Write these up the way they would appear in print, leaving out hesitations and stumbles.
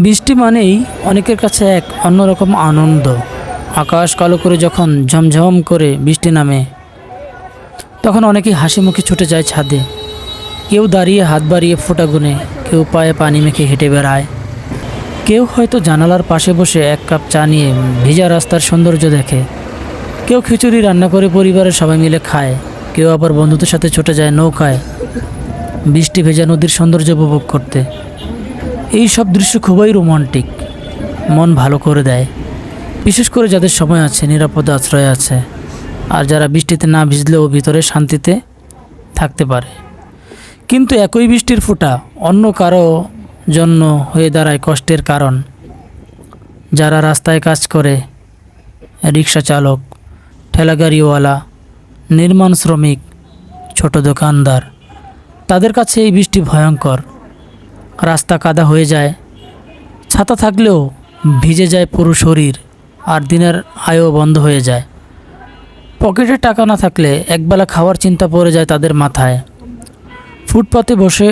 বৃষ্টি মানেই অনেকের কাছে এক অন্যরকম আনন্দ। আকাশ কালো করে যখন ঝমঝম করে বৃষ্টি নামে, তখন অনেকেই হাসি মুখে ছুটে যায় ছাদে। কেউ দাঁড়িয়ে হাত বাড়িয়ে ফোঁটা গুনে, কেউ পায়ে পানি মেখে হেঁটে বেড়ায়, কেউ হয়তো জানালার পাশে বসে এক কাপ চা নিয়ে ভেজা রাস্তার সৌন্দর্য দেখে, কেউ খিচুড়ি রান্না করে পরিবারের সবাই মিলে খায়, কেউ আবার বন্ধুদের সাথে ছুটে যায় নৌকায় বৃষ্টি ভেজা নদীর সৌন্দর্য উপভোগ করতে। এই সব দৃশ্য খুবই রোমান্টিক, মন ভালো করে দেয়, বিশেষ করে যাদের সময় আছে, নিরাপদ আশ্রয় আছে, আর যারা বৃষ্টিতে না ভিজলেও ভিতরে শান্তিতে থাকতে পারে। কিন্তু একই বৃষ্টির ফোঁটা অন্য কারো জন্য হয়ে দাঁড়ায় কষ্টের কারণ। যারা রাস্তায় কাজ করে, রিক্সা চালক, ঠেলাগাড়িওয়ালা, নির্মাণ শ্রমিক, ছোট দোকানদার, তাদের কাছে এই বৃষ্টি ভয়ঙ্কর। রাস্তা কাদা হয়ে যায়, ছাতা থাকলেও ভিজে যায় পুরো শরীর, আর দিনের আয়ও বন্ধ হয়ে যায়। পকেটে টাকা না থাকলে একবেলা খাওয়ার চিন্তা পড়ে যায় তাদের মাথায়। ফুটপাতে বসে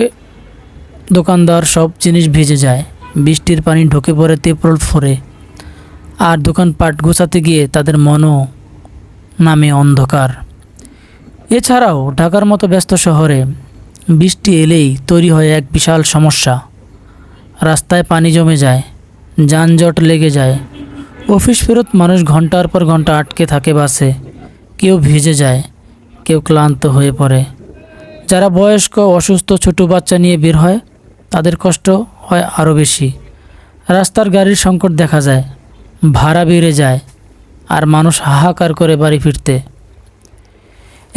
দোকানদার সব জিনিস ভিজে যায়, বৃষ্টির পানি ঢুকে পড়ে তেপ্রল ফোরে, আর দোকানপাট গোছাতে গিয়ে তাদের মনও নামে অন্ধকার। এছাড়াও ঢাকার মতো ব্যস্ত শহরে বৃষ্টি এলেই তৈরি হয় এক বিশাল সমস্যা। রাস্তায় পানি জমে যায়, যানজট লেগে যায়, অফিস ফেরত মানুষ ঘন্টার পর ঘন্টা আটকে থাকে বাসে, কেউ ভিজে যায়, কেউ ক্লান্ত হয়ে পড়ে। যারা বয়স্ক, অসুস্থ, ছোট বাচ্চা নিয়ে বের হয়, তাদের কষ্ট হয় আরও বেশি। রাস্তার গাড়ির সংকট দেখা যায়, ভাড়া বেড়ে যায়, আর মানুষ হাহাকার করে বাড়ি ফিরতে।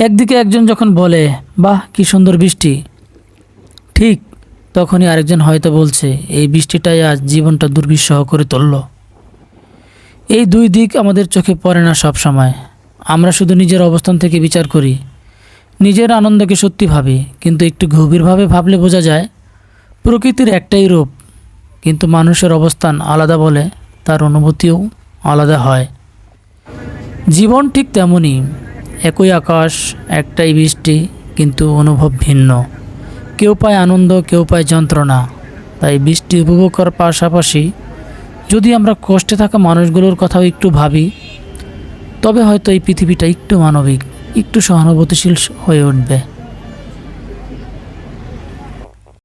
একদিকে একজন যখন বলে, বাহ কি সুন্দর বৃষ্টি, ঠিক তখনই আরেকজন হয়তো বলছে, এই বৃষ্টিটাই আজ জীবনটা দুর্বিষহ করে তুলল। এই দুই দিক আমাদের চোখে পড়ে না সব সময়। আমরা শুধু নিজের অবস্থান থেকে বিচার করি, নিজের আনন্দকে সত্যি ভাবি, কিন্তু একটু গভীরভাবে ভাবলে বোঝা যায় প্রকৃতির একটাই রূপ, কিন্তু মানুষের অবস্থান আলাদা বলে তার অনুভূতিও আলাদা হয়। জীবন ঠিক তেমনই, একই আকাশ, একটাই বৃষ্টি, কিন্তু অনুভব ভিন্ন। কেউ পায় আনন্দ, কেউ পায় যন্ত্রণা। তাই বৃষ্টি উপভোগ করার পাশাপাশি যদি আমরা কষ্টে থাকা মানুষগুলোর কথাও একটু ভাবি, তবে হয়তো এই পৃথিবীটা একটু মানবিক, একটু সহানুভূতিশীল হয়ে উঠবে।